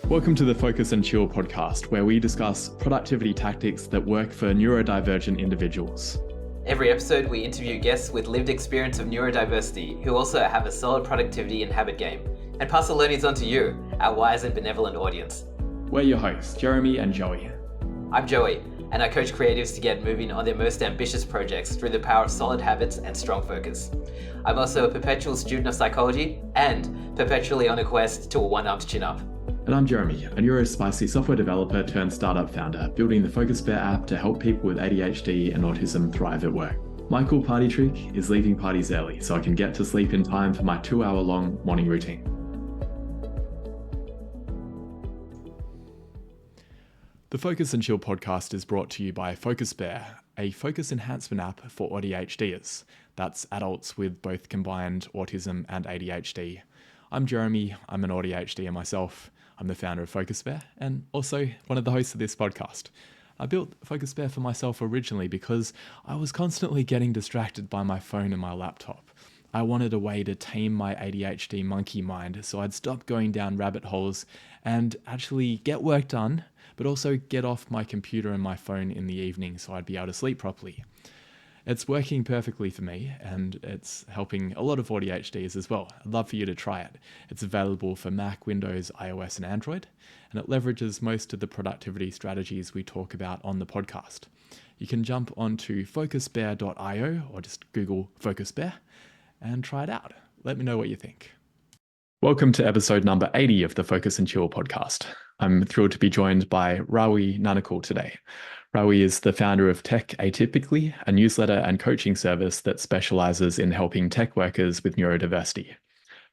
Welcome to the Focus and Chill podcast, where we discuss productivity tactics that work for neurodivergent individuals. Every episode, we interview guests with lived experience of neurodiversity who also have a solid productivity and habit game, and pass the learnings on to you, our wise and benevolent audience. We're your hosts, Jeremy and Joey. I'm Joey, and I coach creatives to get moving on their most ambitious projects through the power of solid habits and strong focus. I'm also a perpetual student of psychology and perpetually on a quest to a one-armed chin-up. And I'm Jeremy, a neurospicy software developer turned startup founder, building the Focus Bear app to help people with ADHD and autism thrive at work. My cool party trick is leaving parties early so I can get to sleep in time for my 2-hour-long morning routine. The Focus and Chill podcast is brought to you by Focus Bear, a focus enhancement app for ADHDers. That's adults with both combined autism and ADHD. I'm Jeremy, I'm an ADHDer myself. I'm the founder of Focus Bear and also one of the hosts of this podcast. I built Focus Bear for myself originally because I was constantly getting distracted by my phone and my laptop. I wanted a way to tame my ADHD monkey mind so I'd stop going down rabbit holes and actually get work done, but also get off my computer and my phone in the evening so I'd be able to sleep properly. It's working perfectly for me and it's helping a lot of ADHDs as well. I'd love for you to try it. It's available for Mac, Windows, iOS and Android, and it leverages most of the productivity strategies we talk about on the podcast. You can jump onto focusbear.io or just Google Focus Bear and try it out. Let me know what you think. Welcome to episode number 80 of the Focus and Chill podcast. I'm thrilled to be joined by Rawi Nanakul today. Rawi is the founder of Tech Atypically, a newsletter and coaching service that specializes in helping tech workers with neurodiversity.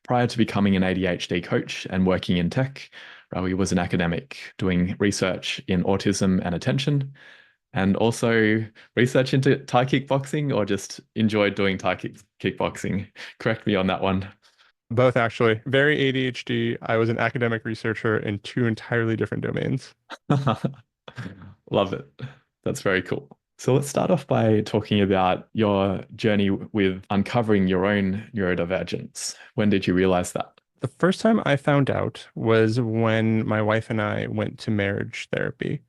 Prior to becoming an ADHD coach and working in tech, Rawi was an academic doing research in autism and attention, and also research into Thai kickboxing, or just enjoyed doing Thai kickboxing. Correct me on that one. Both, actually. Very ADHD. I was an academic researcher in two entirely different domains. Love it. That's very cool. So let's start off by talking about your journey with uncovering your own neurodivergence. When did you realize that? The first time I found out was when my wife and I went to marriage therapy.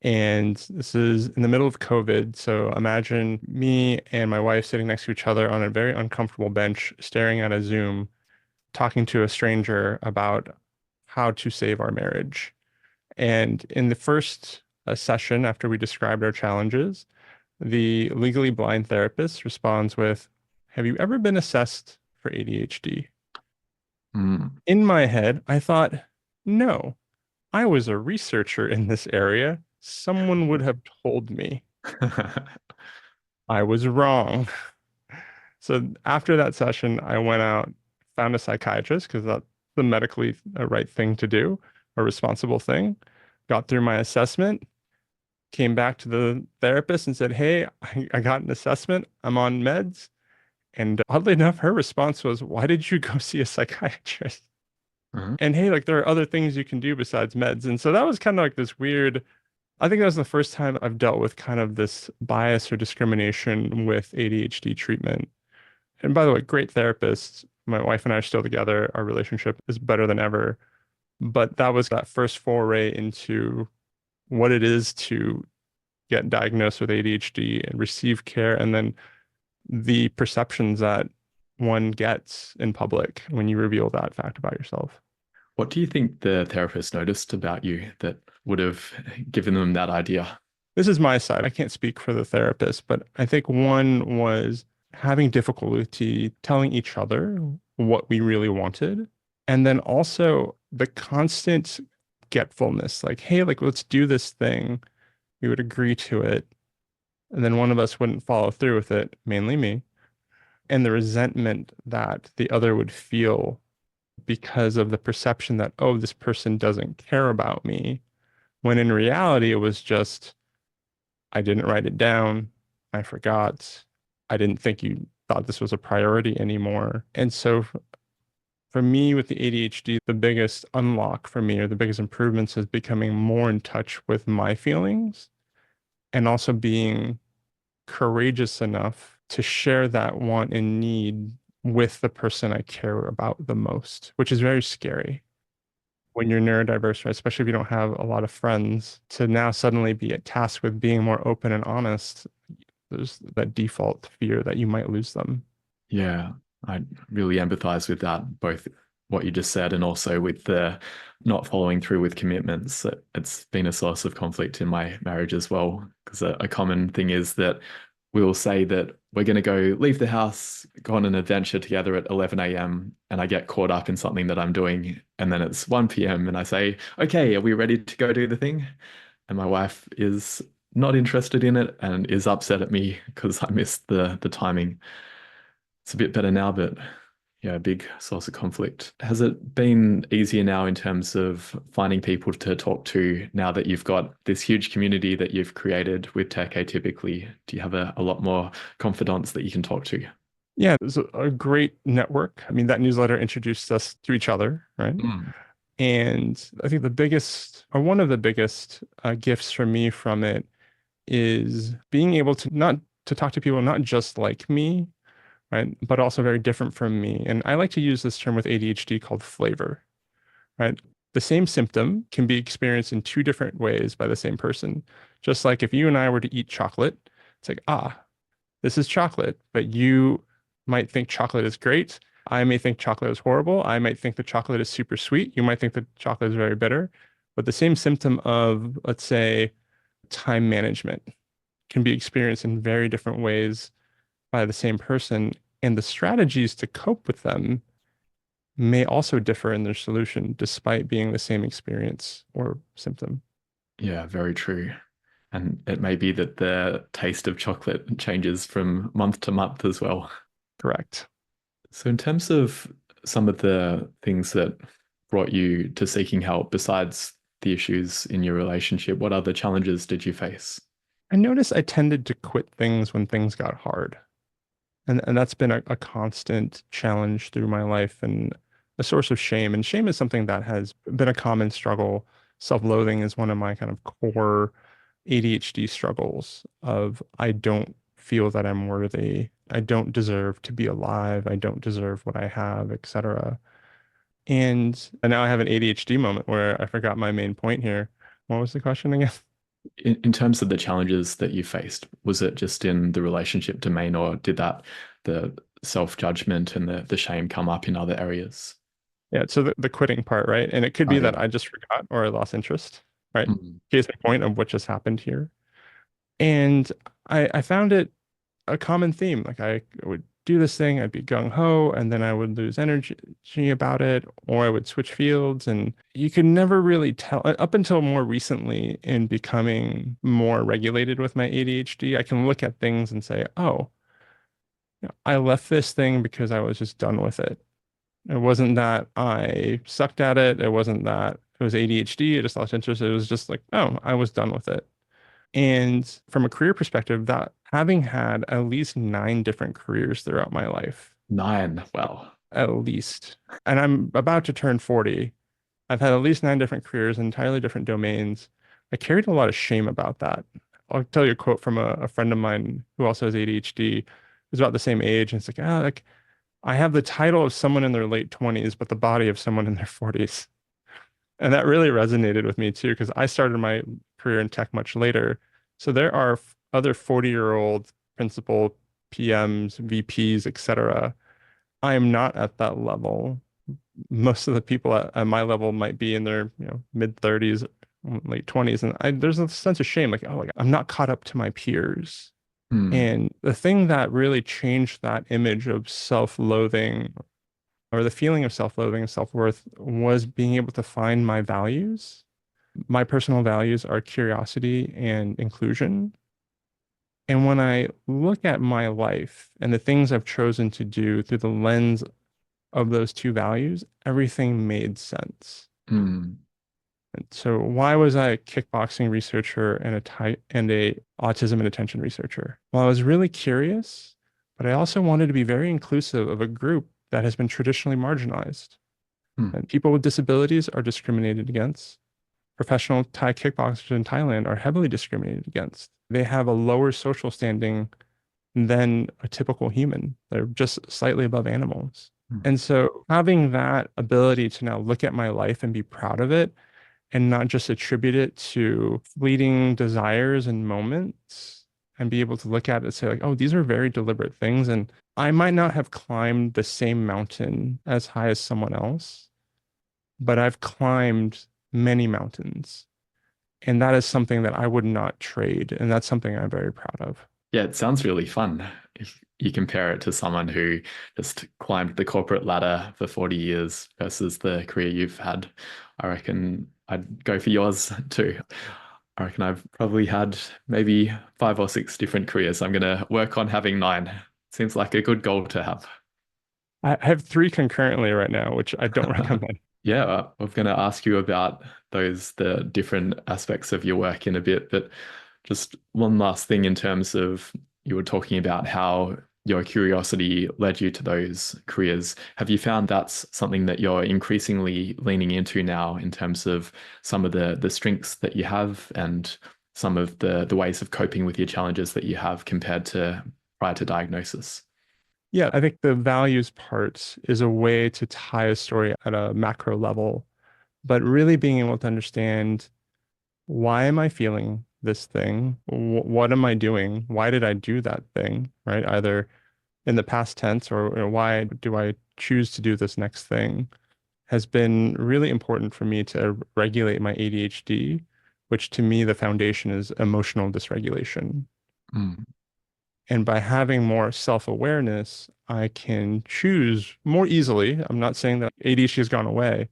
And this is in the middle of COVID. So imagine me and my wife sitting next to each other on a very uncomfortable bench, staring at a Zoom, talking to a stranger about how to save our marriage. And in the first session, after we described our challenges, the legally blind therapist responds with, "Have you ever been assessed for ADHD?" In my head, I thought, no, I was a researcher in this area. Someone would have told me. I was wrong. So after that session, I went out, found a psychiatrist because that's the medically right thing to do, a responsible thing. Got through my assessment, came back to the therapist and said, "Hey, I got an assessment. I'm on meds." And oddly enough, her response was, "Why did you go see a psychiatrist?" And hey, like there are other things you can do besides meds. And so that was kind of like this weird, I think that was the first time I've dealt with kind of this bias or discrimination with ADHD treatment. And by the way, great therapist. My wife and I are still together. Our relationship is better than ever. But that was that first foray into what it is to get diagnosed with ADHD and receive care, and then the perceptions that one gets in public when you reveal that fact about yourself. What do you think the therapist noticed about you that would have given them that idea? This is my side. I can't speak for the therapist, but I think one was having difficulty telling each other what we really wanted. And then also the constant forgetfulness, like, hey, like, let's do this thing. We would agree to it. And then one of us wouldn't follow through with it, mainly me. And the resentment that the other would feel because of the perception that, oh, this person doesn't care about me. When in reality, it was just, I didn't write it down. I forgot. I didn't think you thought this was a priority anymore. And so for me with the ADHD, the biggest unlock for me, or the biggest improvements, is becoming more in touch with my feelings and also being courageous enough to share that want and need with the person I care about the most, which is very scary. when you're neurodiverse, right? Especially if you don't have a lot of friends, to now suddenly be tasked with being more open and honest, there's that default fear that you might lose them. Yeah, I really empathize with that, both what you just said and also with the not following through with commitments. It's been a source of conflict in my marriage as well, because a common thing is that we'll say that we're going to go leave the house, go on an adventure together at 11 a.m., and I get caught up in something that I'm doing. And then it's 1 p.m. and I say, okay, are we ready to go do the thing? And my wife is not interested in it and is upset at me because I missed the timing. It's a bit better now, but yeah, a big source of conflict. Has it been easier now in terms of finding people to talk to now that you've got this huge community that you've created with Tech Atypically? Do you have a lot more confidants that you can talk to? Yeah, there's a great network. I mean, that newsletter introduced us to each other, right? Mm. And I think the biggest, or one of the biggest gifts for me from it is being able to not to talk to people not just like me, right, but also very different from me. And I like to use this term with ADHD called flavor, right? The same symptom can be experienced in two different ways by the same person. Just like if you and I were to eat chocolate, it's like, ah, this is chocolate, but you might think chocolate is great. I may think chocolate is horrible. I might think the chocolate is super sweet. You might think the chocolate is very bitter. But the same symptom of, let's say, time management can be experienced in very different ways by the same person. And the strategies to cope with them may also differ in their solution, despite being the same experience or symptom. Yeah, very true. And it may be that the taste of chocolate changes from month to month as well. Correct. So, in terms of some of the things that brought you to seeking help, besides the issues in your relationship, what other challenges did you face? I noticed I tended to quit things when things got hard. And that's been a constant challenge through my life and a source of shame. And shame is something that has been a common struggle. Self-loathing is one of my kind of core ADHD struggles of I don't feel that I'm worthy. I don't deserve to be alive. I don't deserve what I have, etc. And now I have an ADHD moment where I forgot my main point here. What was the question again? In terms of the challenges that you faced, was it just in the relationship domain, or did the self-judgment and the shame come up in other areas? Yeah, so the quitting part, right? And it could Oh, be yeah. that I just forgot or I lost interest, right? Mm. Case in point of what just happened here. And I found it a common theme. Like I would do this thing, I'd be gung ho, and then I would lose energy about it, or I would switch fields. And you could never really tell up until more recently in becoming more regulated with my ADHD. I can look at things and say, oh, I left this thing because I was just done with it. It wasn't that I sucked at it. It wasn't that it was ADHD. I just lost interest. It was just like, oh, I was done with it. And from a career perspective, that having had at least 9 different careers throughout my life, 9. Well, at least, and I'm about to turn 40, I've had at least 9 different careers in entirely different domains. I carried a lot of shame about that. I'll tell you a quote from a friend of mine who also has ADHD, who's about the same age. And it's like, ah, like I have the title of someone in their late 20s, but the body of someone in their 40s. And that really resonated with me too, because I started my career in tech much later. So there are other 40-year-old principal PMs, VPs, etc. I am not at that level. Most of the people at my level might be in their, mid 30s, late 20s. And there's a sense of shame, like, oh, like, I'm not caught up to my peers. hmm. And the thing that really changed that image of self-loathing or the feeling of self-loathing and self-worth was being able to find my values. My personal values are curiosity and inclusion. And when I look at my life and the things I've chosen to do through the lens of those two values, everything made sense. Hmm. And so why was I a kickboxing researcher and a autism and attention researcher? Well, I was really curious, but I also wanted to be very inclusive of a group that has been traditionally marginalized. Hmm. And people with disabilities are discriminated against. Professional Thai kickboxers in Thailand are heavily discriminated against. They have a lower social standing than a typical human. They're just slightly above animals. Mm. And so having that ability to now look at my life and be proud of it and not just attribute it to fleeting desires and moments and be able to look at it and say like, oh, these are very deliberate things. And I might not have climbed the same mountain as high as someone else, but I've climbed many mountains. And that is something that I would not trade. And that's something I'm very proud of. Yeah, it sounds really fun. If you compare it to someone who just climbed the corporate ladder for 40 years versus the career you've had, I reckon I'd go for yours too. I reckon I've probably had maybe 5 or 6 different careers. I'm going to work on having 9. Seems like a good goal to have. I have 3 concurrently right now, which I don't recommend. Yeah, I'm going to ask you about the different aspects of your work in a bit, but just one last thing in terms of you were talking about how your curiosity led you to those careers. Have you found that's something that you're increasingly leaning into now in terms of some of the strengths that you have and some of the ways of coping with your challenges that you have compared to prior to diagnosis? Yeah, I think the values part is a way to tie a story at a macro level, but really being able to understand why am I feeling this thing? What am I doing? Why did I do that thing? Right? Either in the past tense or why do I choose to do this next thing has been really important for me to regulate my ADHD, which to me, the foundation is emotional dysregulation. Mm. And by having more self-awareness, I can choose more easily. I'm not saying that ADHD has gone away,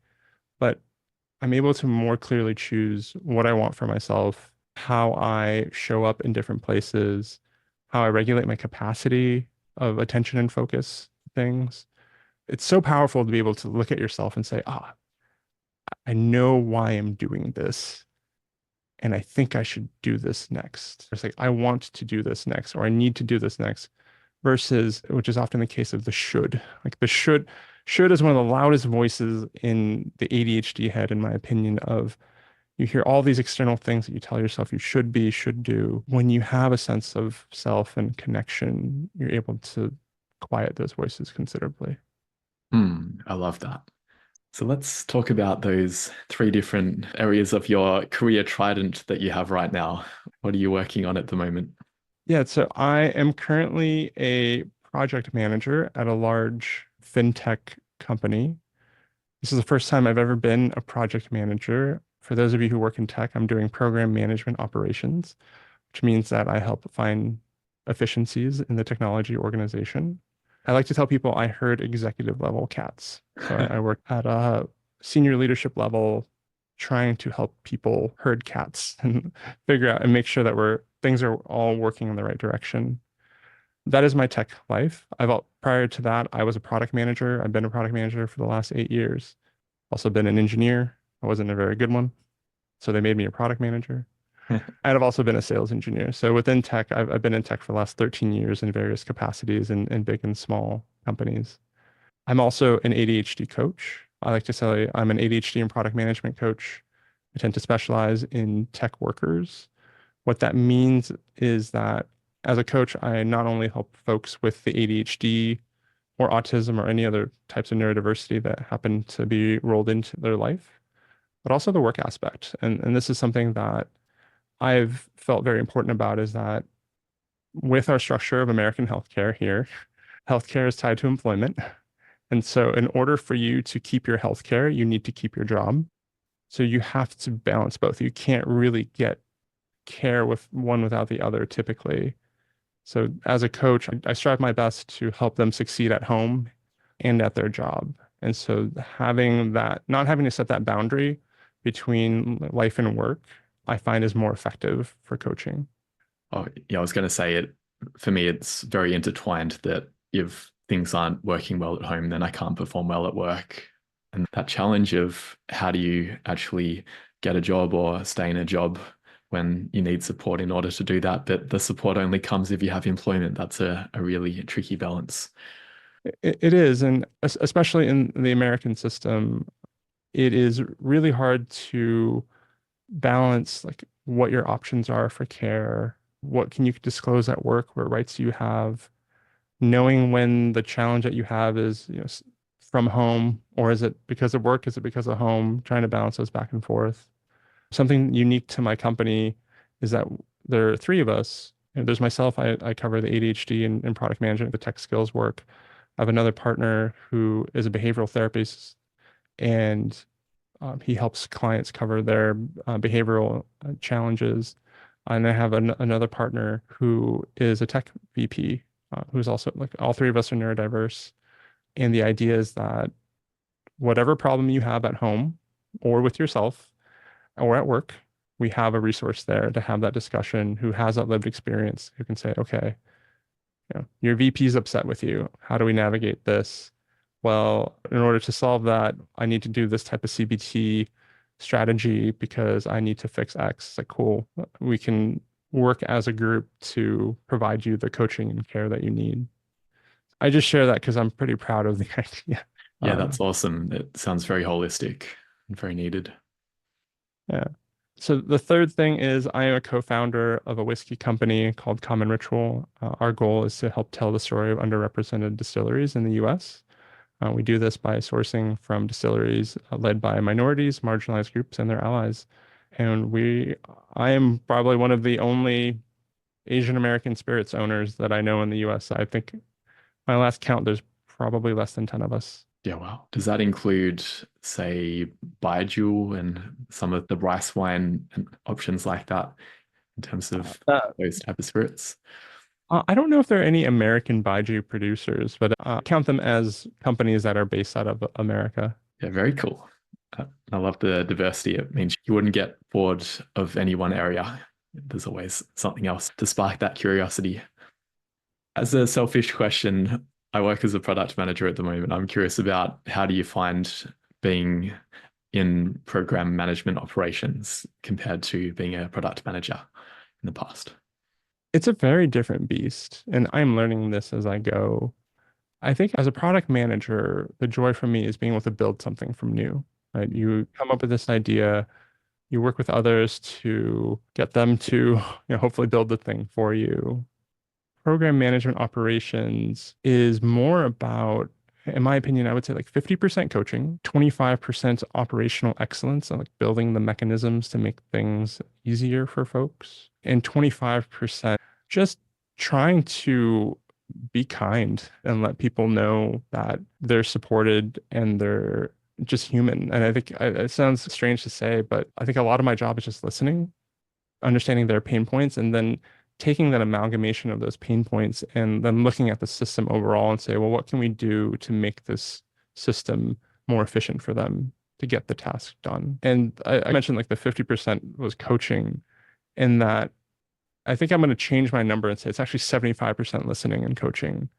but I'm able to more clearly choose what I want for myself, how I show up in different places, how I regulate my capacity of attention and focus things. It's so powerful to be able to look at yourself and say, ah, I know why I'm doing this. And I think I should do this next. It's like, I want to do this next, or I need to do this next, versus, which is often the case of the should. Like the should is one of the loudest voices in the ADHD head, in my opinion, of you hear all these external things that you tell yourself you should be, should do. When you have a sense of self and connection, you're able to quiet those voices considerably. I love that. So let's talk about those 3 different areas of your career trident that you have right now. What are you working on at the moment? Yeah, so I am currently a project manager at a large fintech company. This is the first time I've ever been a project manager. For those of you who work in tech, I'm doing program management operations, which means that I help find efficiencies in the technology organization. I like to tell people I herd executive level cats. So I work at a senior leadership level trying to help people herd cats and figure out and make sure that things are all working in the right direction. That is my tech life. Prior to that, I was a product manager. I've been a product manager for the last 8 years. Also been an engineer. I wasn't a very good one, so they made me a product manager. And I've also been a sales engineer. So within tech, I've been in tech for the last 13 years in various capacities in big and small companies. I'm also an ADHD coach. I like to say I'm an ADHD and product management coach. I tend to specialize in tech workers. What that means is that as a coach, I not only help folks with the ADHD or autism or any other types of neurodiversity that happen to be rolled into their life, but also the work aspect. And this is something that I've felt very important about is that with our structure of American healthcare here, healthcare is tied to employment. And so in order for you to keep your healthcare, you need to keep your job. So you have to balance both. You can't really get care with one without the other typically. So as a coach, I strive my best to help them succeed at home and at their job. And so having that, not having to set that boundary between life and work, I find is more effective for coaching. Oh, yeah, I was going to say it. For me, it's very intertwined that if things aren't working well at home, then I can't perform well at work. And that challenge of how do you actually get a job or stay in a job when you need support in order to do that, but the support only comes if you have employment. That's a really tricky balance. It is, and especially in the American system, it is really hard to balance like what your options are for care, what can you disclose at work, what rights you have, knowing when the challenge that you have is, from home, or is it because of work? Is it because of home? Trying to balance those back and forth. Something unique to my company is that there are three of us. There's myself, I cover the ADHD and product management, the tech skills work. I have another partner who is a behavioral therapist, and he helps clients cover their behavioral challenges. And I have another partner who is a tech VP, who's also like all three of us are neurodiverse. And the idea is that whatever problem you have at home or with yourself or at work, we have a resource there to have that discussion who has that lived experience, who can say, okay, your VP is upset with you. How do we navigate this? Well, in order to solve that, I need to do this type of CBT strategy because I need to fix X. It's like, cool. We can work as a group to provide you the coaching and care that you need. I just share that because I'm pretty proud of the idea. Yeah, that's awesome. It sounds very holistic and very needed. Yeah. So the third thing is I am a co-founder of a whiskey company called Common Ritual. Our goal is to help tell the story of underrepresented distilleries in the US. We do this by sourcing from distilleries led by minorities, marginalized groups, and their allies. And I am probably one of the only Asian American spirits owners that I know in the US. I think my last count, there's probably less than 10 of us. Yeah, wow. Does that include, say, Baijiu and some of the rice wine and options like that in terms of those type of spirits? I don't know if there are any American Baijiu producers, but I count them as companies that are based out of America. Yeah, very cool. I love the diversity. It means you wouldn't get bored of any one area. There's always something else to spark that curiosity. As a selfish question, I work as a product manager at the moment. I'm curious about how do you find being in program management operations compared to being a product manager in the past? It's a very different beast, and I'm learning this as I go. I think as a product manager, the joy for me is being able to build something from new, right? You come up with this idea, you work with others to get them to, hopefully build the thing for you. Program management operations is more about, in my opinion, I would say like 50% coaching, 25% operational excellence, and like building the mechanisms to make things easier for folks, and 25% just trying to be kind and let people know that they're supported and they're just human. And I think it sounds strange to say, but I think a lot of my job is just listening, understanding their pain points, and then taking that amalgamation of those pain points and then looking at the system overall and say, well, what can we do to make this system more efficient for them to get the task done? And I mentioned like the 50% was coaching, in that I think I'm going to change my number and say it's actually 75% listening and coaching,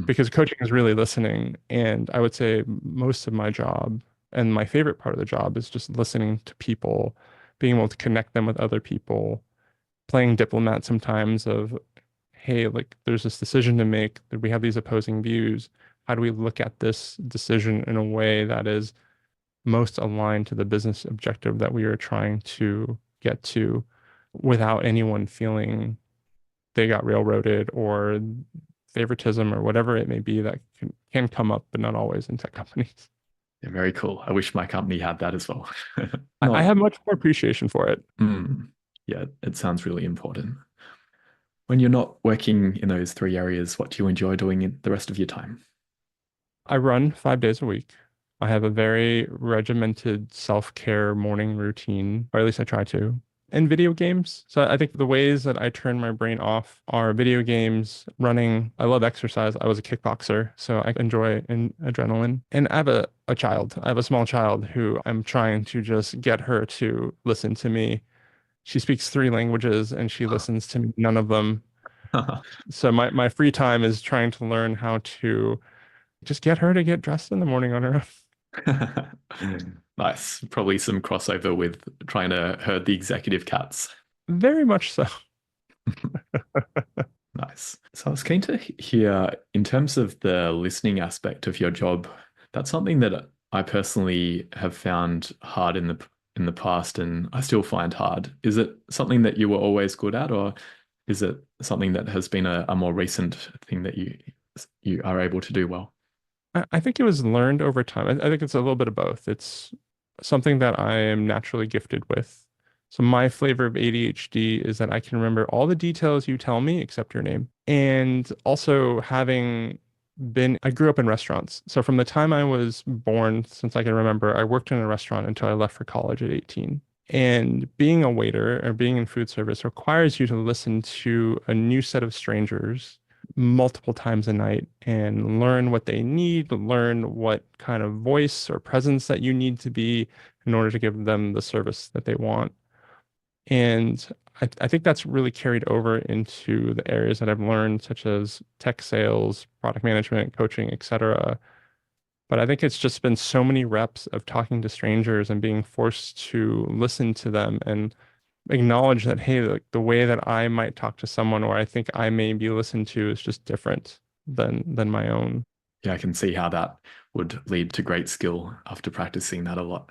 because coaching is really listening. And I would say most of my job and my favorite part of the job is just listening to people, being able to connect them with other people, playing diplomat sometimes of, hey, like there's this decision to make, that we have these opposing views. How do we look at this decision in a way that is most aligned to the business objective that we are trying to get to, without anyone feeling they got railroaded or favoritism or whatever it may be that can come up, but not always in tech companies. Yeah, very cool. I wish my company had that as well. I have much more appreciation for it. Yeah, it sounds really important. When you're not working in those three areas, what do you enjoy doing in the rest of your time? I run 5 days a week. I have a very regimented self-care morning routine, or at least I try to. And video games. So I think the ways that I turn my brain off are video games, running. I love exercise. I was a kickboxer, so I enjoy adrenaline. And I have a child. I have a small child who I'm trying to just get her to listen to me. She speaks 3 languages and she listens to me, none of them. So my free time is trying to learn how to just get her to get dressed in the morning on her own. Nice. Probably some crossover with trying to herd the executive cats. Very much so. Nice. So I was keen to hear, in terms of the listening aspect of your job, that's something that I personally have found hard in the past, and I still find hard. Is it something that you were always good at, or is it something that has been a more recent thing that you are able to do well? I think it was learned over time. I think it's a little bit of both. It's something that I am naturally gifted with. So my flavor of ADHD is that I can remember all the details you tell me except your name. And also I grew up in restaurants. So from the time I was born, since I can remember, I worked in a restaurant until I left for college at 18. And being a waiter or being in food service requires you to listen to a new set of strangers multiple times a night and learn what they need, learn what kind of voice or presence that you need to be in order to give them the service that they want. And I think that's really carried over into the areas that I've learned, such as tech sales, product management, coaching, etc. But I think it's just been so many reps of talking to strangers and being forced to listen to them and acknowledge that, hey, like the way that I might talk to someone or I think I may be listened to is just different than my own. Yeah, I can see how that would lead to great skill after practicing that a lot.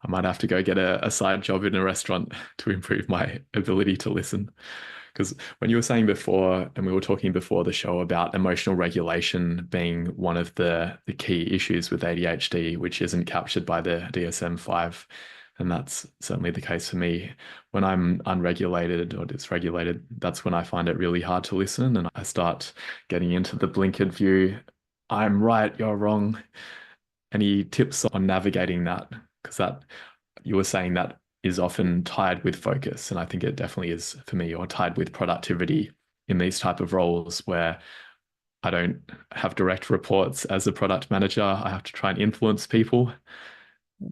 I might have to go get a side job in a restaurant to improve my ability to listen. Because when you were saying before, and we were talking before the show about emotional regulation being one of the key issues with ADHD, which isn't captured by the DSM-5, and that's certainly the case for me. When I'm unregulated or dysregulated, that's when I find it really hard to listen, and I start getting into the blinkered view. I'm right, you're wrong. Any tips on navigating that? Because that you were saying that is often tied with focus, and I think it definitely is for me, or tied with productivity in these type of roles where I don't have direct reports as a product manager. I have to try and influence people,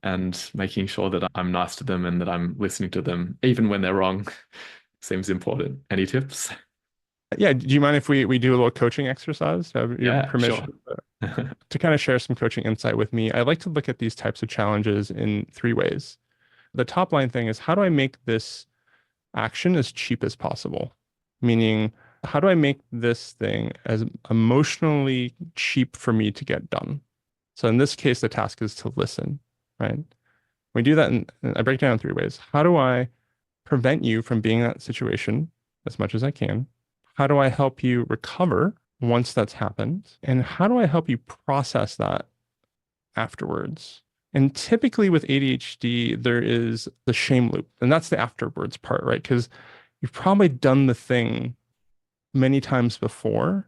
and making sure that I'm nice to them and that I'm listening to them even when they're wrong seems important. Any tips? Yeah, do you mind if we do a little coaching exercise? Do I have your Yeah, permission sure. to kind of share some coaching insight with me? I like to look at these types of challenges in three ways. The top line thing is, how do I make this action as cheap as possible? Meaning, how do I make this thing as emotionally cheap for me to get done? So in this case, the task is to listen, right? We do that, and I break down in three ways. How do I prevent you from being in that situation as much as I can? How do I help you recover once that's happened? And how do I help you process that afterwards? And typically with ADHD, there is the shame loop, and that's the afterwards part, right? Because you've probably done the thing many times before,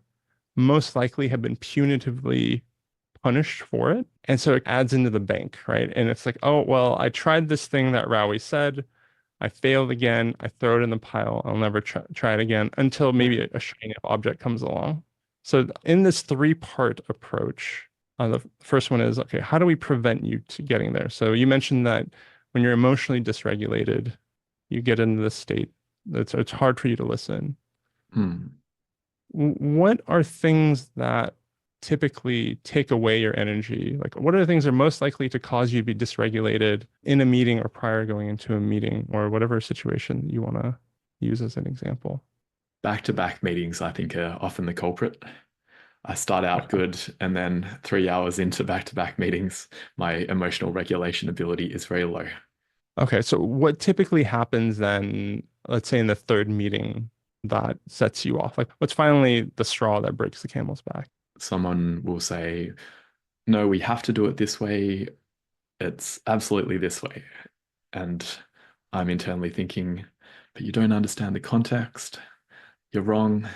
most likely have been punitively punished for it. And so it adds into the bank, right? And it's like, oh, well, I tried this thing that Rawi said. I failed again. I throw it in the pile. I'll never try it again until maybe a shiny object comes along. So in this three-part approach, the first one is, okay, how do we prevent you to getting there? So you mentioned that when you're emotionally dysregulated, you get into this state. It's hard for you to listen. What are things that typically take away your energy? Like, what are the things that are most likely to cause you to be dysregulated in a meeting or prior going into a meeting or whatever situation you want to use as an example? Back-to-back meetings, I think, are often the culprit. I start out good, and then 3 hours into back-to-back meetings, my emotional regulation ability is very low. Okay, so what typically happens then, let's say in the third meeting, that sets you off? Like, what's finally the straw that breaks the camel's back? Someone will say, no, we have to do it this way. It's absolutely this way. And I'm internally thinking, but you don't understand the context. You're wrong.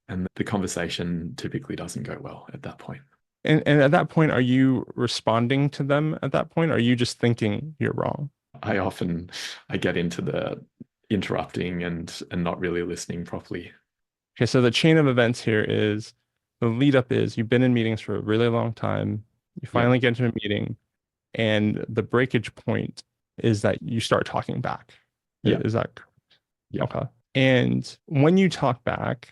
And the conversation typically doesn't go well at that point. And at that point, are you responding to them at that point? Or are you just thinking you're wrong? I get into the interrupting and not really listening properly. Okay, so the chain of events here is the lead up is you've been in meetings for a really long time. You finally get into a meeting, and the breakage point is that you start talking back. Yeah. Is that correct? Yeah. Okay. And when you talk back,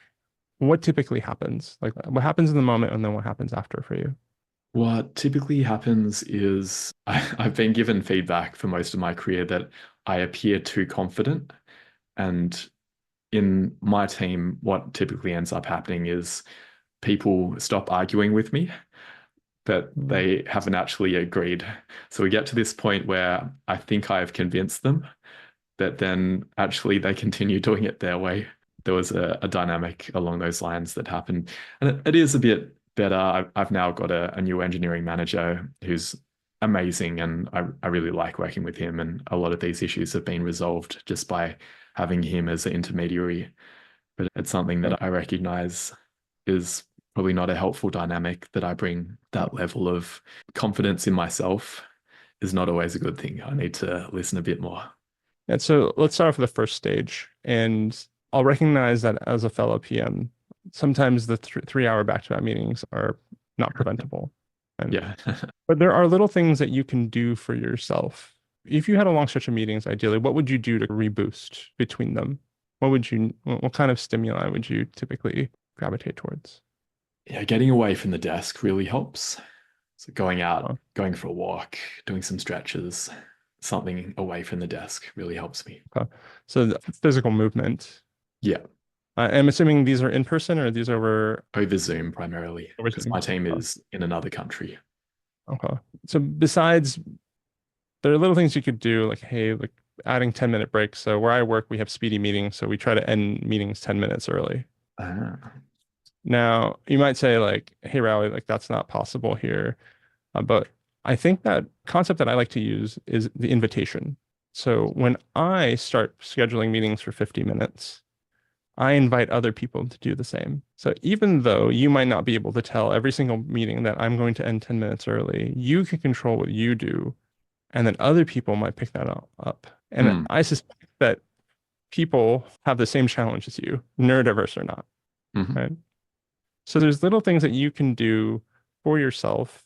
what typically happens? Like what happens in the moment and then what happens after for you? What typically happens is I've been given feedback for most of my career that I appear too confident. And in my team, what typically ends up happening is people stop arguing with me, but they haven't actually agreed. So we get to this point where I think I've convinced them, but then actually they continue doing it their way. There was a dynamic along those lines that happened. And it is a bit better. I've now got a new engineering manager who's amazing, and I really like working with him. And a lot of these issues have been resolved just by having him as an intermediary. But it's something that I recognize is probably not a helpful dynamic that I bring. That level of confidence in myself is not always a good thing. I need to listen a bit more. And so let's start off with the first stage. And I'll recognize that as a fellow PM, sometimes the 3 hour back-to-back meetings are not preventable. And, Yeah. but there are little things that you can do for yourself. If you had a long stretch of meetings, ideally, what would you do to reboost between them? What kind of stimuli would you typically gravitate towards? Yeah, getting away from the desk really helps. So going out, going for a walk, doing some stretches, something away from the desk really helps me. So the physical movement. Yeah. I'm assuming these are in person or these over Zoom primarily, because my team is in another country. Okay. So besides, there are little things you could do, like, hey, like adding 10-minute breaks. So where I work, we have speedy meetings. So we try to end meetings 10 minutes early. Now, you might say like, hey, Rawi, like that's not possible here. But I think that concept that I like to use is the invitation. So when I start scheduling meetings for 50 minutes, I invite other people to do the same. So even though you might not be able to tell every single meeting that I'm going to end 10 minutes early, you can control what you do, and then other people might pick that up. And I suspect that people have the same challenge as you, neurodiverse or not, right? So there's little things that you can do for yourself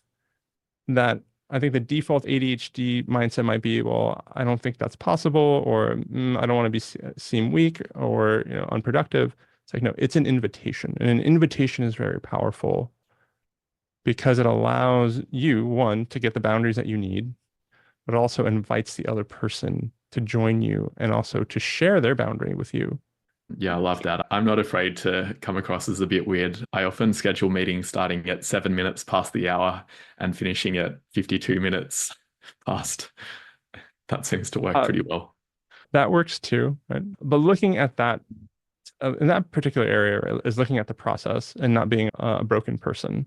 that I think the default ADHD mindset might be, well, I don't think that's possible, or I don't want to seem weak or unproductive. It's like, no, it's an invitation. And an invitation is very powerful because it allows you, one, to get the boundaries that you need, but also invites the other person to join you and also to share their boundary with you. Yeah, I love that. I'm not afraid to come across as a bit weird. I often schedule meetings starting at 7 minutes past the hour and finishing at 52 minutes past. That seems to work pretty well. That works too, right? But looking at that, in that particular area, is looking at the process and not being a broken person.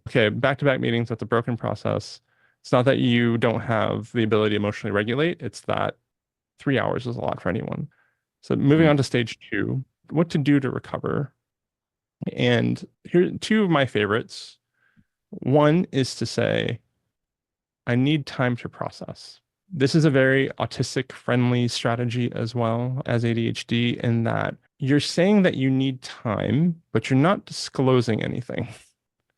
Okay, back-to-back meetings, that's a broken process. It's not that you don't have the ability to emotionally regulate. It's that 3 hours is a lot for anyone. So moving on to stage 2, what to do to recover. And here, 2 of my favorites. One is to say, I need time to process. This is a very autistic friendly strategy as well as ADHD, in that you're saying that you need time, but you're not disclosing anything.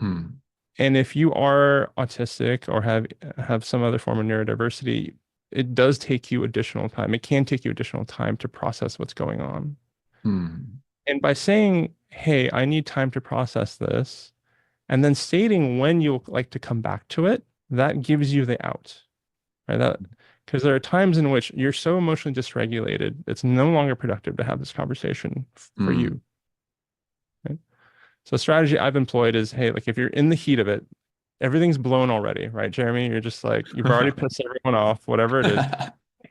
And if you are autistic or have some other form of neurodiversity, it does take you additional time. It can take you additional time to process what's going on. And by saying, hey, I need time to process this, and then stating when you'll like to come back to it, that gives you the out, right? Because there are times in which you're so emotionally dysregulated, it's no longer productive to have this conversation for you. Right? So a strategy I've employed is, hey, like if you're in the heat of it, everything's blown already, right, Jeremy? You're just like, you've already pissed everyone off, whatever it is.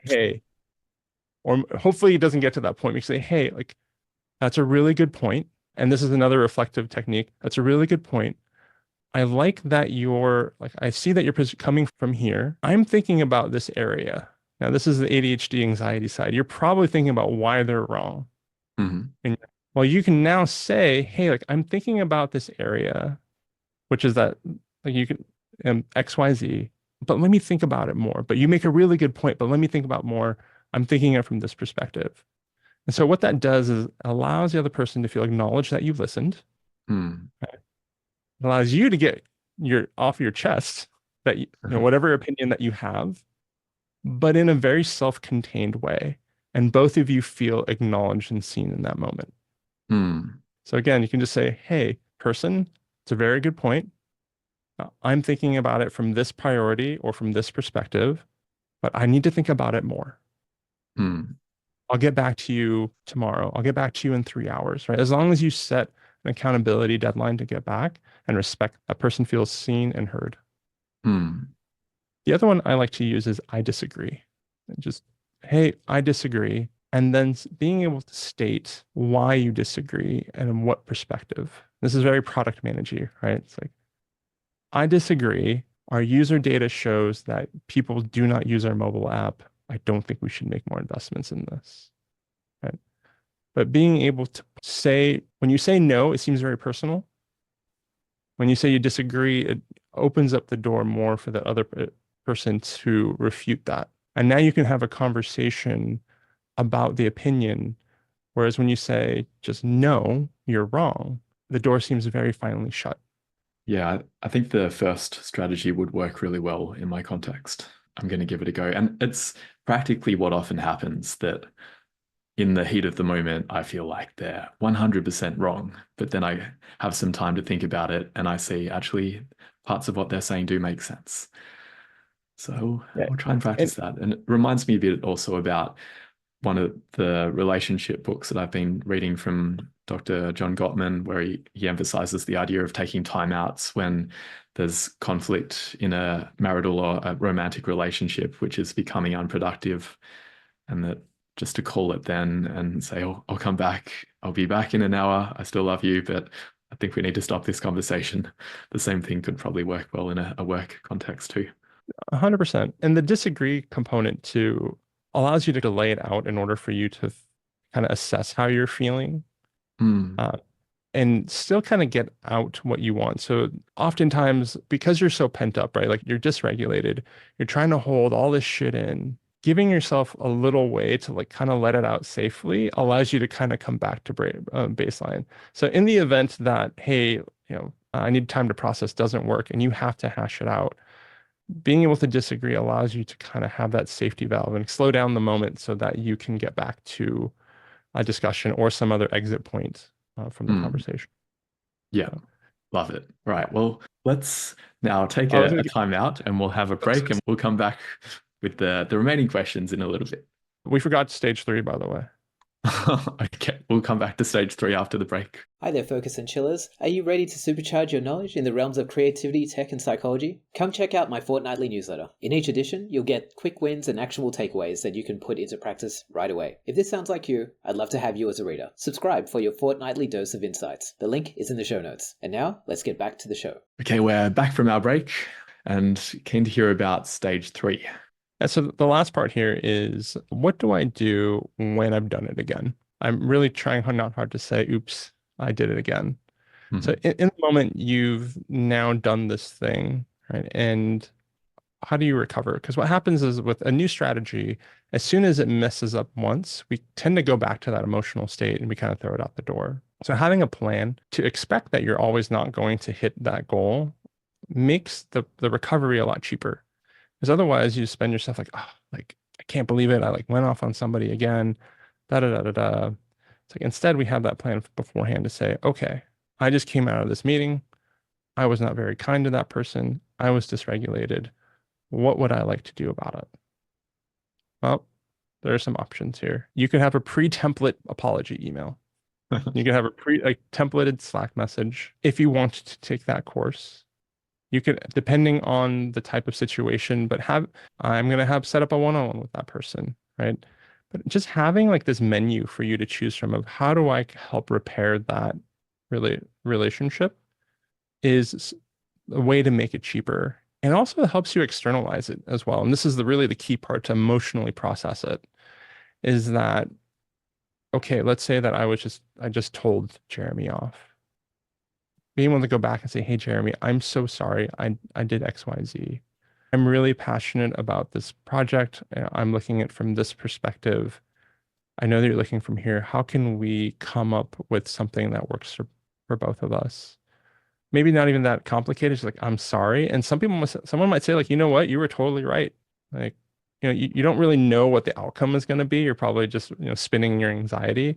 Hey, or hopefully it doesn't get to that point. You say, hey, like, that's a really good point. And this is another reflective technique. That's a really good point. I like that I see that you're coming from here. I'm thinking about this area. Now, this is the ADHD anxiety side. You're probably thinking about why they're wrong. And well, you can now say, hey, like, I'm thinking about this area, which is that, like, you can XYZ, but let me think about it more. But you make a really good point, but let me think about more. I'm thinking it from this perspective. And so what that does is allows the other person to feel acknowledged that you've listened. Right? It allows you to get off your chest that whatever opinion that you have, but in a very self-contained way. And both of you feel acknowledged and seen in that moment. So again, you can just say, hey, person, it's a very good point. I'm thinking about it from this priority or from this perspective, but I need to think about it more. I'll get back to you tomorrow. I'll get back to you in 3 hours, right? As long as you set an accountability deadline to get back and respect that person feels seen and heard. The other one I like to use is I disagree. Just, hey, I disagree. And then being able to state why you disagree and in what perspective. This is very product managey, right? It's like, I disagree. Our user data shows that people do not use our mobile app. I don't think we should make more investments in this, right? But being able to say, when you say no, it seems very personal. When you say you disagree, it opens up the door more for the other person to refute that. And now you can have a conversation about the opinion. Whereas when you say just no, you're wrong, the door seems very finely shut. Yeah, I think the first strategy would work really well in my context. I'm going to give it a go. And it's practically what often happens, that in the heat of the moment, I feel like they're 100% wrong. But then I have some time to think about it and I see actually parts of what they're saying do make sense. So Yeah. I'll try and And practice that. And it reminds me a bit also about one of the relationship books that I've been reading from Dr. John Gottman, where he emphasizes the idea of taking timeouts when there's conflict in a marital or a romantic relationship, which is becoming unproductive, and that just to call it then and say, oh, I'll come back. I'll be back in an hour. I still love you, but I think we need to stop this conversation. The same thing could probably work well in a work context too. 100%. And the disagree component too allows you to lay it out in order for you to kind of assess how you're feeling, uh, and still kind of get out what you want. So oftentimes, because you're so pent up, right? Like you're dysregulated, you're trying to hold all this shit in. Giving yourself a little way to like kind of let it out safely allows you to kind of come back to baseline. So in the event that, hey, I need time to process doesn't work and you have to hash it out, being able to disagree allows you to kind of have that safety valve and slow down the moment so that you can get back to a discussion or some other exit point from the conversation. Yeah, love it. Right. Well, let's now take I was a gonna time out and we'll have a break and we'll come back with the remaining questions in a little bit. We forgot stage 3, by the way. Okay, we'll come back to stage 3 after the break. Hi there, Focus and Chillers. Are you ready to supercharge your knowledge in the realms of creativity, tech, and psychology? Come check out my fortnightly newsletter. In each edition, you'll get quick wins and actionable takeaways that you can put into practice right away. If this sounds like you, I'd love to have you as a reader. Subscribe for your fortnightly dose of insights. The link is in the show notes. And now, let's get back to the show. Okay, we're back from our break and keen to hear about stage 3. And so the last part here is, what do I do when I've done it again? I'm really trying not hard to say, oops, I did it again. So in the moment, you've now done this thing, right? And how do you recover? Because what happens is with a new strategy, as soon as it messes up once, we tend to go back to that emotional state and we kind of throw it out the door. So having a plan to expect that you're always not going to hit that goal makes the recovery a lot cheaper. Because otherwise you spend yourself like, oh, like, I can't believe it. I like went off on somebody again, da da da da da. It's like, instead we have that plan beforehand to say, okay, I just came out of this meeting. I was not very kind to that person. I was dysregulated. What would I like to do about it? Well, there are some options here. You can have a pre-template apology email. You can have a templated Slack message if you want to take that course. You could, depending on the type of situation, but I'm going to have set up a one-on-one with that person, right? But just having like this menu for you to choose from of how do I help repair that relationship is a way to make it cheaper. And also it helps you externalize it as well. And this is really the key part to emotionally process it, is that, okay, let's say that I just told Jeremy off. Being able to go back and say, hey, Jeremy, I'm so sorry. I did X, Y, Z. I'm really passionate about this project. I'm looking at it from this perspective. I know that you're looking from here. How can we come up with something that works for both of us? Maybe not even that complicated. It's like, I'm sorry. And someone might say like, you know what? You were totally right. Like, you don't really know what the outcome is going to be. You're probably just, spinning your anxiety,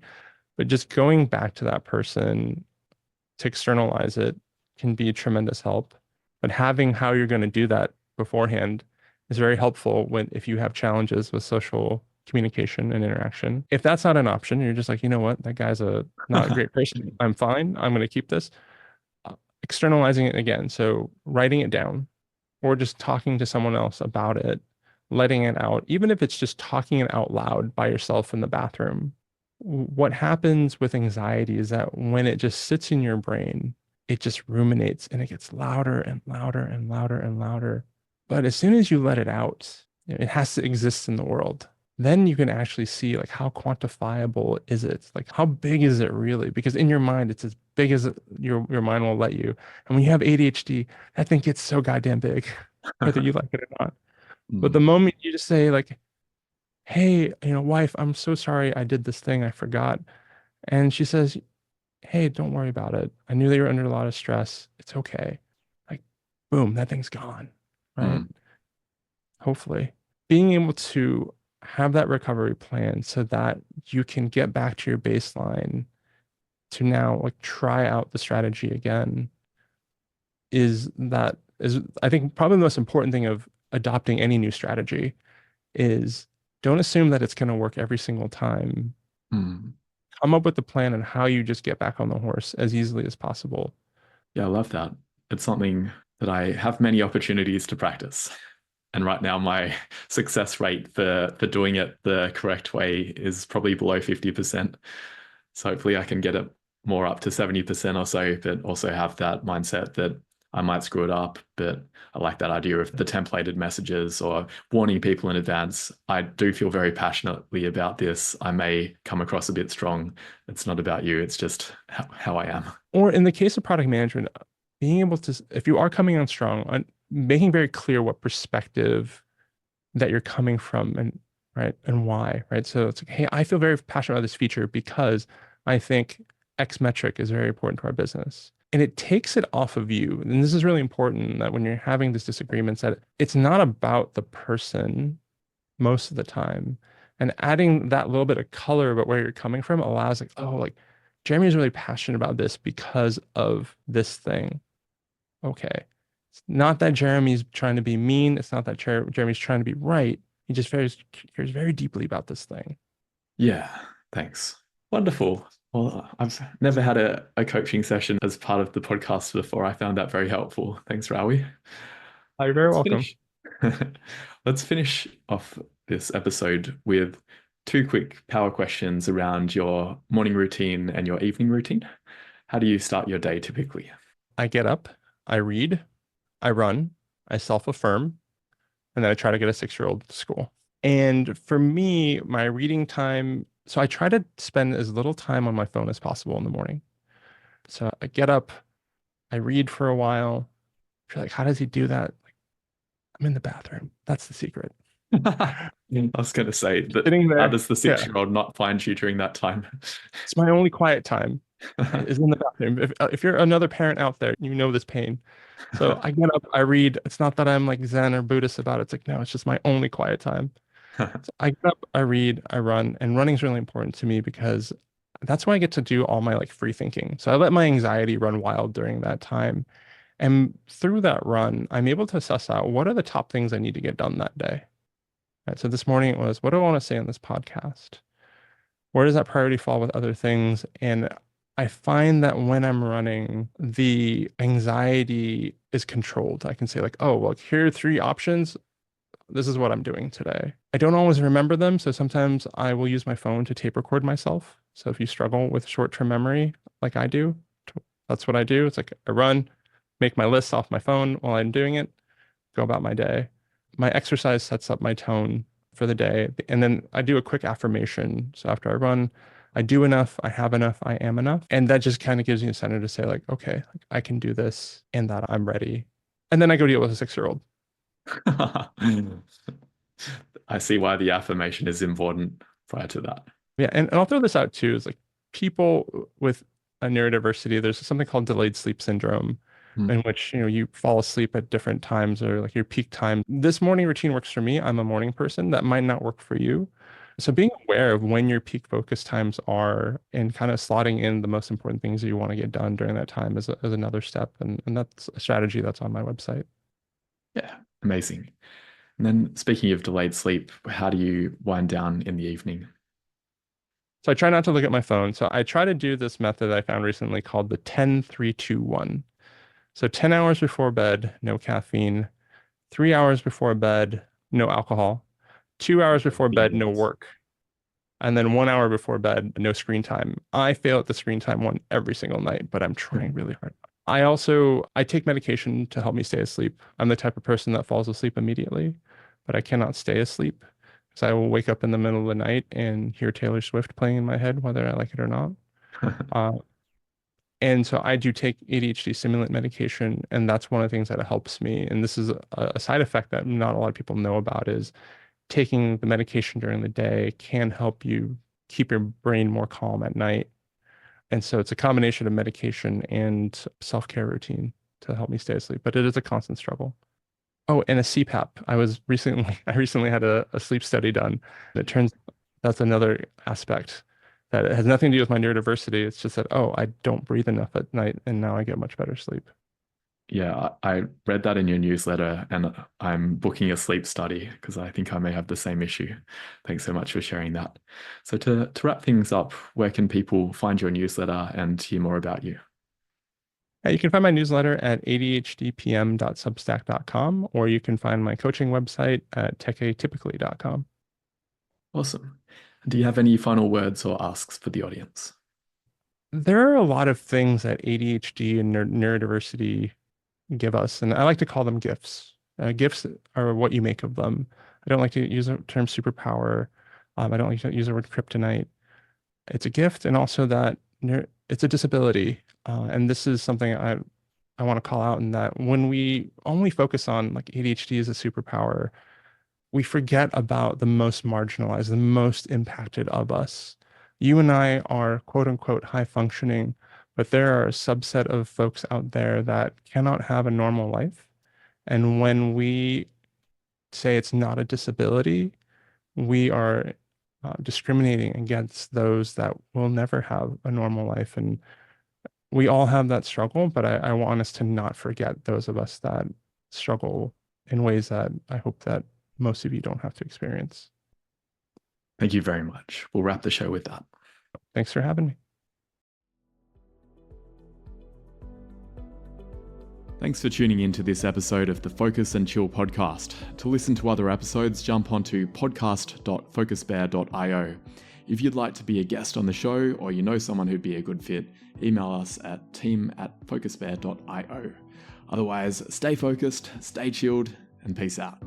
but just going back to that person to externalize it can be a tremendous help. But having how you're going to do that beforehand is very helpful if you have challenges with social communication and interaction. If that's not an option, you're just like, you know what, that guy's not a great person. I'm fine. I'm going to keep this. Externalizing it again. So writing it down or just talking to someone else about it, letting it out, even if it's just talking it out loud by yourself in the bathroom. What happens with anxiety is that when it just sits in your brain, it just ruminates and it gets louder and louder and louder and louder. But as soon as you let it out, it has to exist in the world. Then you can actually see like how quantifiable is it? Like how big is it really? Because in your mind, it's as big as your mind will let you. And when you have ADHD, that thing gets so goddamn big, whether you like it or not. But the Mm. moment you just say like, hey, wife, I'm so sorry I did this thing, I forgot. And she says, hey, don't worry about it. I knew they were under a lot of stress. It's okay. Like, boom, that thing's gone, right? Mm. Hopefully. Being able to have that recovery plan so that you can get back to your baseline to now like try out the strategy again is I think probably the most important thing of adopting any new strategy is don't assume that it's going to work every single time. Mm. Come up with a plan on how you just get back on the horse as easily as possible. Yeah, I love that. It's something that I have many opportunities to practice. And right now, my success rate for doing it the correct way is probably below 50%. So hopefully I can get it more up to 70% or so, but also have that mindset that I might screw it up. But I like that idea of the templated messages or warning people in advance. I do feel very passionately about this. I may come across a bit strong. It's not about you, it's just how I am. Or in the case of product management, being able to, if you are coming on strong, on making very clear what perspective that you're coming from and right and why, right? So it's like, hey, I feel very passionate about this feature because I think X metric is very important to our business. And it takes it off of you. And this is really important that when you're having these disagreements, that it's not about the person most of the time. And adding that little bit of color about where you're coming from allows like, oh, like Jeremy is really passionate about this because of this thing. Okay. It's not that Jeremy's trying to be mean. It's not that Jeremy's trying to be right. He just cares very deeply about this thing. Yeah, thanks. Wonderful. Well, I've never had a coaching session as part of the podcast before. I found that very helpful. Thanks, Rawi. You're very Let's welcome. finish. Let's finish off this episode with two quick power questions around your morning routine and your evening routine. How do you start your day typically? I get up, I read, I run, I self-affirm, and then I try to get a 6-year-old to school. And for me, my reading time, so I try to spend as little time on my phone as possible in the morning. So I get up, I read for a while. You're like, how does he do that? Like, I'm in the bathroom. That's the secret. I was going to say that Sitting how there. does the Yeah. 6-year-old not find you during that time? It's my only quiet time is in the bathroom. If you're another parent out there, you know this pain. So I get up, I read. It's not that I'm like Zen or Buddhist about it. It's like, no, it's just my only quiet time. So I get up, I read, I run, and running is really important to me because that's when I get to do all my like free thinking. So I let my anxiety run wild during that time. And through that run, I'm able to suss out what are the top things I need to get done that day. Right. So this morning it was, what do I want to say on this podcast? Where does that priority fall with other things? And I find that when I'm running, the anxiety is controlled. I can say like, oh, well, here are 3 options. This is what I'm doing today. I don't always remember them, so sometimes I will use my phone to tape record myself. So if you struggle with short-term memory like I do, that's what I do. It's like I run, make my lists off my phone while I'm doing it, go about my day. My exercise sets up my tone for the day, and then I do a quick affirmation. So after I run, I do enough, I have enough, I am enough. And that just kind of gives me a center to say like, okay, like, I can do this and that I'm ready. And then I go deal with a 6-year-old. I see why the affirmation is important prior to that. Yeah, and I'll throw this out too, is like people with a neurodiversity, there's something called delayed sleep syndrome, Mm. in which you fall asleep at different times or like your peak time. This morning routine works for me. I'm a morning person. That might not work for you. So being aware of when your peak focus times are and kind of slotting in the most important things that you want to get done during that time is another step. And that's a strategy that's on my website. Yeah, amazing. And then speaking of delayed sleep, how do you wind down in the evening? So I try not to look at my phone. So I try to do this method I found recently called the 10-3-2-1. So 10 hours before bed, no caffeine. 3 hours before bed, no alcohol. 2 hours before bed, no Yes. work. And then 1 hour before bed, no screen time. I fail at the screen time one every single night, but I'm trying really hard. I take medication to help me stay asleep. I'm the type of person that falls asleep immediately, but I cannot stay asleep because I will wake up in the middle of the night and hear Taylor Swift playing in my head, whether I like it or not. Uh, and so I do take ADHD stimulant medication, and that's one of the things that helps me. And this is a side effect that not a lot of people know about is taking the medication during the day can help you keep your brain more calm at night. And so it's a combination of medication and self-care routine to help me stay asleep, but it is a constant struggle. Oh, and a CPAP. I recently had a sleep study done. It turns that's another aspect that it has nothing to do with my neurodiversity. It's just that, oh, I don't breathe enough at night and now I get much better sleep. Yeah, I read that in your newsletter, and I'm booking a sleep study because I think I may have the same issue. Thanks so much for sharing that. So to wrap things up, where can people find your newsletter and hear more about you? You can find my newsletter at adhdpm.substack.com, or you can find my coaching website at techatypically.com. Awesome. Do you have any final words or asks for the audience? There are a lot of things that ADHD and neurodiversity give us, and I like to call them gifts. Gifts are what you make of them. I don't like to use the term superpower. I don't like to use the word kryptonite. It's a gift, and also that it's a disability. And this is something I want to call out in that when we only focus on like ADHD as a superpower, we forget about the most marginalized, the most impacted of us. You and I are quote unquote high functioning, but there are a subset of folks out there that cannot have a normal life. And when we say it's not a disability, we are discriminating against those that will never have a normal life. And we all have that struggle, but I want us to not forget those of us that struggle in ways that I hope that most of you don't have to experience. Thank you very much. We'll wrap the show with that. Thanks for having me. Thanks for tuning in to this episode of the Focus and Chill podcast. To listen to other episodes, jump onto podcast.focusbear.io. If you'd like to be a guest on the show, or you know someone who'd be a good fit, email us at team@focusbear.io. Otherwise, stay focused, stay chilled, and peace out.